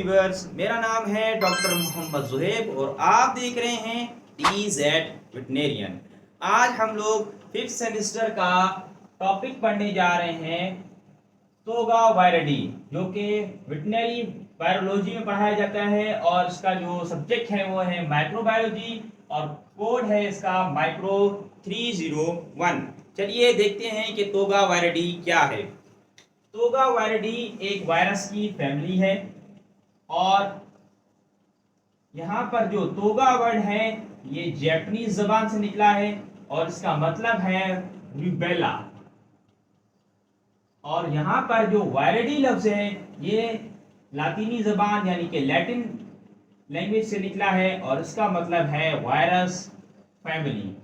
Viewers, मेरा नाम है डॉक्टर मोहम्मद जुहैब और आप देख रहे हैं TZ वेटनेरियन। आज हम लोग 5th सेमेस्टर का टॉपिक पढ़ने जा रहे हैं तोगा वायरिडी, जो कि वेटनरी बायोलॉजी में पढ़ाया जाता है और इसका जो सब्जेक्ट है वो है माइक्रोबायोलॉजी और कोड है इसका माइक्रो 301। चलिए देखते हैं कि तोगा वायरिडी क्या है। तोगा वायरिडी एक वायरस की फैमिली है और यहाँ पर जो तोगा वर्ड है ये जैपनीज जबान से निकला है और इसका मतलब है रूबेला। और यहाँ पर जो वायरिडी लफ्ज है ये लातीनी जबान यानी कि लैटिन लैंग्वेज से निकला है और इसका मतलब है वायरस फैमिली।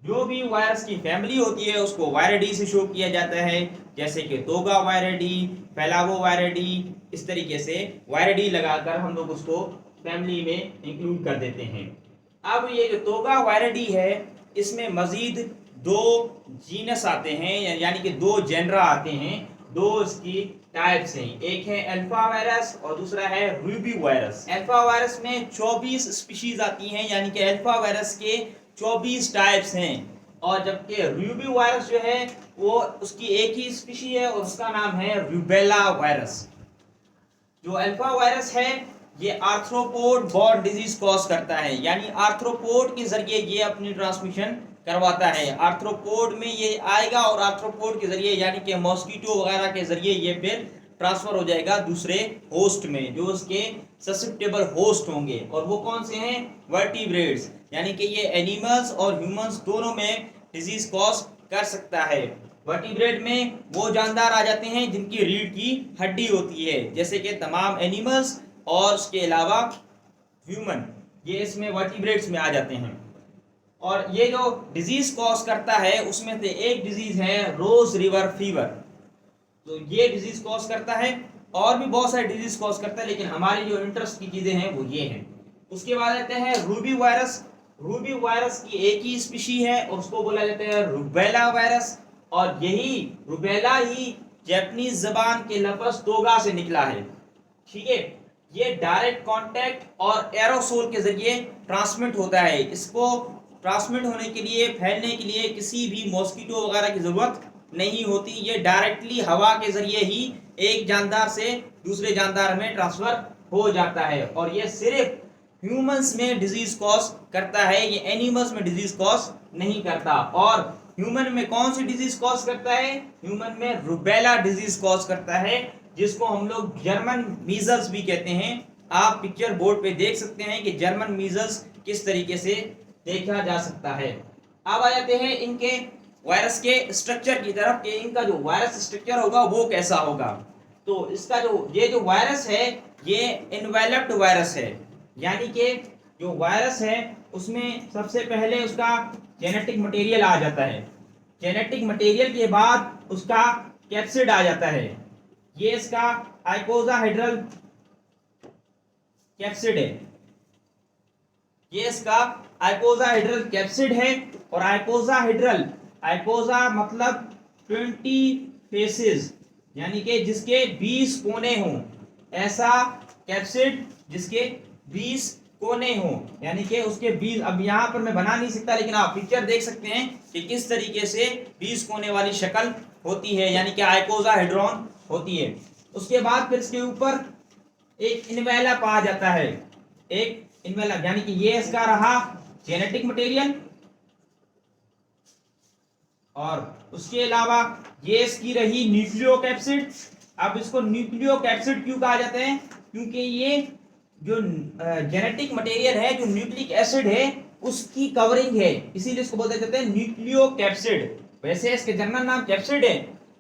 जो भी वायरस की फैमिली होती है उसको वायरिडी से शो किया जाता है, जैसे कि तोगा वायरिडी, फेलावो वायरिडी, इस तरीके से वायरिडी लगाकर हम लोग उसको फैमिली में इंक्लूड कर देते हैं। अब ये जो तोगा वायरिडी है इसमें मजीद दो जीनस आते हैं, यानी कि दो जेनरा आते हैं, दो इसकी टाइप्स हैं। एक है अल्फा वायरस और दूसरा है रूबी वायरस। अल्फा वायरस में 24 स्पीशीज आती हैं, यानी कि अल्फा वायरस के 24 टाइप्स हैं, और जबकि रूबी वायरस जो है वो उसकी एक ही स्पीशी है और उसका नाम है रूबेला वायरस। जो अल्फा वायरस है ये आर्थ्रोपोड बॉर्न डिजीज कॉज करता है, यानी आर्थ्रोपोड के जरिए ये अपनी ट्रांसमिशन करवाता है। आर्थ्रोपोड में ये आएगा और आर्थ्रोपोड के जरिए यानी कि मॉस्किटो वगैरह के जरिए ये फिर ट्रांसफर हो जाएगा दूसरे होस्ट में, जो उसके ससेप्टेबल होस्ट होंगे। और वो कौन से हैं? वर्टिब्रेट्स, यानी कि ये एनिमल्स और ह्यूमंस दोनों में डिजीज कॉज कर सकता है। वर्टिब्रेट में वो जानदार आ जाते हैं जिनकी रीढ़ की हड्डी होती है, जैसे कि तमाम एनिमल्स और उसके अलावा ह्यूमन, ये इसमें वर्टिब्रेट्स में आ जाते हैं। और ये जो डिजीज कॉज करता है उसमें से एक डिजीज है रोज रिवर फीवर, तो ये डिजीज कॉज करता है। और भी बहुत सारे डिजीज कॉज करता है, लेकिन हमारी जो इंटरेस्ट की चीजें हैं वो ये हैं। उसके बाद आते हैं रूबी वायरस। रूबी वायरस की एक ही स्पीशी है और उसको बोला जाता है रूबेला वायरस, और यही रूबेला ही जापानीज जबान के लफ्ज तोगा से निकला है। ठीक है, ये डायरेक्ट कांटेक्ट और एरोसोल के जरिए ट्रांसमिट होता है। इसको ट्रांसमिट होने के लिए, फैलने के लिए किसी भी मॉस्किटो वगैरह की जरूरत नहीं होती। ये डायरेक्टली हवा के जरिए ही एक जानदार से दूसरे जानदार में ट्रांसफर हो जाता है, और ये सिर्फ ह्यूमंस में डिजीज कॉज करता है, ये एनिमल्स में डिजीज कॉज नहीं करता। और ह्यूमन में कौन सी डिजीज कॉज करता है? ह्यूमन में रूबेला डिजीज कॉज करता है, जिसको हम लोग जर्मन मीजल्स भी कहते हैं। आप पिक्चर बोर्ड पे देख सकते हैं कि जर्मन मीजल्स किस तरीके से देखा जा सकता है। अब आ जाते हैं इनके वायरस के स्ट्रक्चर की तरफ कि इनका जो वायरस स्ट्रक्चर होगा वो कैसा होगा। तो इसका जो वायरस है ये इन्वेलप्ड वायरस है, यानी कि जो वायरस है उसमें सबसे पहले उसका जेनेटिक मटेरियल आ जाता है। जेनेटिक मटेरियल के बाद उसका कैप्सिड आ जाता है। ये इसका आइकोसाहेड्रल कैप्सिड है, ये इसका आइकोसाहेड्रल कैप्सिड है। और आइकोसा मतलब 20 फेसेस, यानी कि जिसके 20 कोने हों, ऐसा कैप्सिड जिसके 20 कोने हों, यानी कि उसके 20। अब यहाँ पर मैं बना नहीं सकता, लेकिन आप पिक्चर देख सकते हैं कि किस तरीके से 20 कोने वाली शक्ल होती है, यानी कि आइकोसाहेड्रॉन होती है। उसके बाद फिर इसके ऊपर एक इन्वेलप आ जाता है, एक इन्वेलप, यानी कि ये इसका रहा जेनेटिक मटेरियल। और उसके अलावा ये इसकी रही न्यूक्लियोकैप्सिड। अब इसको न्यूक्लियोकैप्सिड क्यों कहा जाता है? क्योंकि ये जो जेनेटिक मटेरियल है, जो न्यूक्लिक एसिड है, उसकी कवरिंग है, इसीलिए इसको बोलते जाते हैं न्यूक्लियोकैप्सिड। वैसे इसके जनरल नाम कैप्सिड है,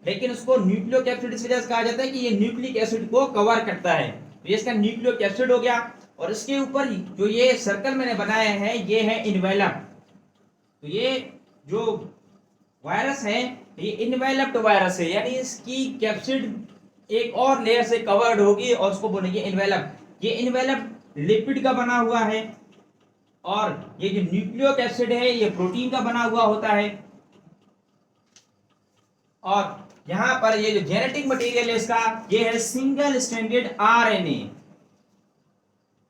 लेकिन उसको न्यूक्लियोकैप्सिड इस वजह से कहा जाता है कि ये न्यूक्लिक एसिड को कवर करता है। तो ये इसका न्यूक्लियोकैप्सिड हो गया। और इसके ऊपर जो ये सर्कल मैंने बनाया है ये है इन्वेलप। तो ये जो वायरस है ये इन्वेलप्ड वायरस है, यानी इसकी कैप्सिड एक और लेयर से कवर्ड होगी और उसको बोलेंगे इन्वेलप। ये इन्वेलप लिपिड का बना हुआ है, और ये जो न्यूक्लियोकैप्सिड है ये प्रोटीन का बना हुआ होता है। और यहाँ पर ये जो जेनेटिक मटेरियल है इसका, ये है सिंगल स्ट्रैंडेड आरएनए।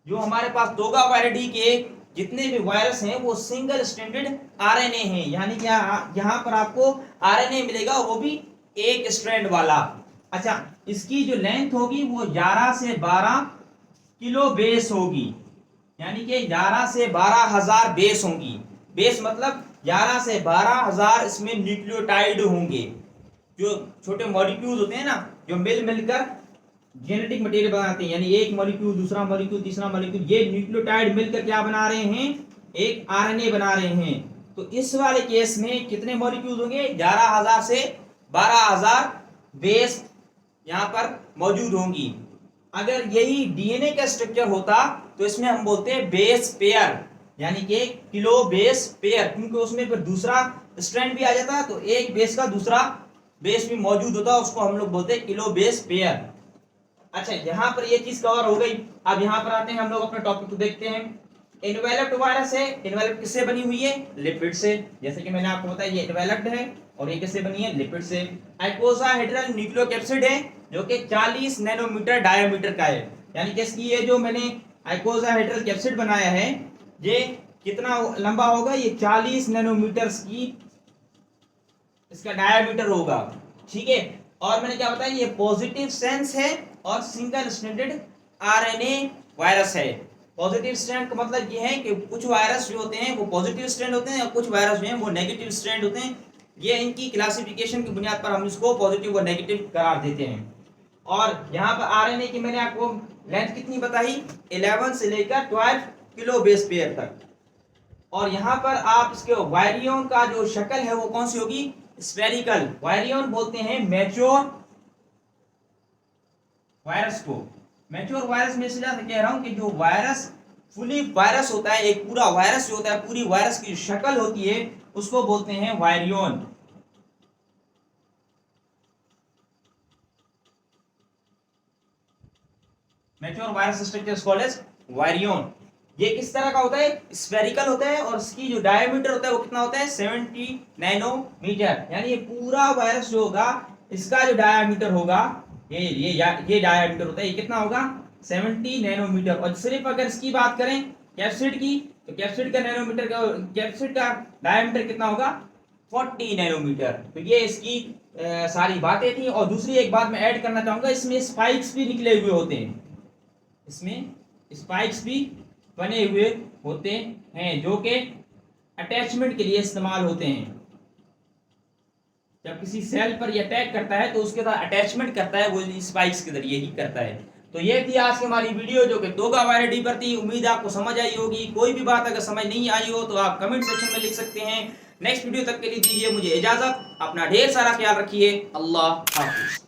जो हमारे पास तोगा वायरिडी के जितने भी वायरस हैं वो सिंगल स्ट्रैंडेड आरएनए हैं, यानी कि यहाँ पर आपको आरएनए मिलेगा वो भी एक स्ट्रैंड वाला। अच्छा, इसकी जो लेंथ होगी वो 11 से 12 किलो बेस होगी, यानी कि 11 से 12,000 बेस होंगी। बेस मतलब 11 से 12,000 इसमें न्यूक्लियोटाइड होंगे। जो छोटे मॉलिक्यूल्स होते हैं ना, जो मिलकर जेनेटिक मटेरियल बनाते हैं, यानी एक मॉलिक्यूल दूसरा मॉलिक्यूल तीसरा मॉलिक्यूल, ये न्यूक्लियोटाइड मिलकर क्या बना रहे हैं, एक आरएनए बना रहे हैं। तो इस वाले केस में कितने मॉलिक्यूल होंगे, 11,000 से 12,000 बेस यहाँ पर मौजूद होंगी। अगर यही डीएनए का स्ट्रक्चर होता तो इसमें हम बोलते हैं बेस पेयर, यानी कि किलो बेस पेयर, क्योंकि उसमें फिर दूसरा स्ट्रैंड भी आ जाता, तो एक बेस का दूसरा बेस भी मौजूद होता, उसको हम लोग बोलते हैं किलो बेस पेयर। अच्छा, यहाँ पर ये चीज कवर हो गई। अब यहाँ पर आते हैं हम लोग अपने टॉपिक को देखते हैं। इन्वेलप्ड वायरस है, इन्वेलप्ड किससे बनी हुई है, लिपिड से। जैसे कि मैंने आपको बताया ये इन्वेलप्ड है और ये किससे बनी है, लिपिड से। आइकोसाहेड्रल न्यूक्लियोकैप्सिड है जो कि 40 नैनोमीटर डायमीटर का है, यानी कि इसकी ये जो मैंने आइकोसाहेड्रल कैप्सिड बनाया है ये कितना लंबा होगा, ये 40 नैनोमीटर की इसका डायमीटर होगा, ठीक है। और मैंने क्या बताया, ये पॉजिटिव सेंस है और सिंगल स्ट्रैंडेड आरएनए वायरस है। पॉजिटिव स्ट्रैंड का मतलब ये है कि कुछ वायरस जो होते हैं वो पॉजिटिव स्ट्रैंड होते हैं और कुछ वायरस जो हैं वो नेगेटिव स्ट्रैंड होते हैं। ये इनकी क्लासिफिकेशन की बुनियाद पर हम इसको पॉजिटिव और नेगेटिव करार देते हैं। और यहाँ पर आरएनए की मैंने आपको लेंथ कितनी बताई, 11 से लेकर 12 किलो बेस पेयर तक। और यहाँ पर आप इसके वायरियन का जो शक्ल है वो कौन सी होगी, स्फेरिकल। वायरियन बोलते हैं मैच्योर वायरस को। मैच्योर वायरस में इसलिए कह रहा हूं कि जो वायरस फुली वायरस होता है, एक पूरा वायरस जो होता है, पूरी वायरस की शक्ल होती है, उसको बोलते हैं virion. Mature virus structure is called as virion. ये किस तरह का होता है, स्फेरिकल होता है और इसकी जो डायमीटर होता है वो कितना होता है, 70 नैनोमीटर। यानी ये पूरा वायरस जो होगा इसका जो डायमीटर होगा, ये डायमीटर होता है, ये कितना होगा, 70 नैनोमीटर। और सिर्फ अगर इसकी बात करें कैप्सिड की, तो कैप्सिड का कैप्सिड का डायमीटर कितना होगा, 40 नैनोमीटर। तो ये इसकी सारी बातें थी। और दूसरी एक बात मैं ऐड करना चाहूंगा, इसमें स्पाइक्स भी निकले हुए होते हैं, इसमें स्पाइक्स भी बने हुए होते हैं जो कि अटैचमेंट के लिए इस्तेमाल होते हैं। जब किसी सेल पर ये अटैक करता है तो उसके साथ अटैचमेंट करता है, वो स्पाइक्स के जरिए ही करता है। तो ये थी आज की हमारी वीडियो जो कि तोगा वायरिडी पर थी। उम्मीद आपको समझ आई होगी। कोई भी बात अगर समझ नहीं आई हो तो आप कमेंट सेक्शन में लिख सकते हैं। नेक्स्ट वीडियो तक के लिए दीजिए मुझे इजाजत। अपना ढेर सारा ख्याल रखिए। अल्लाह हाफिज।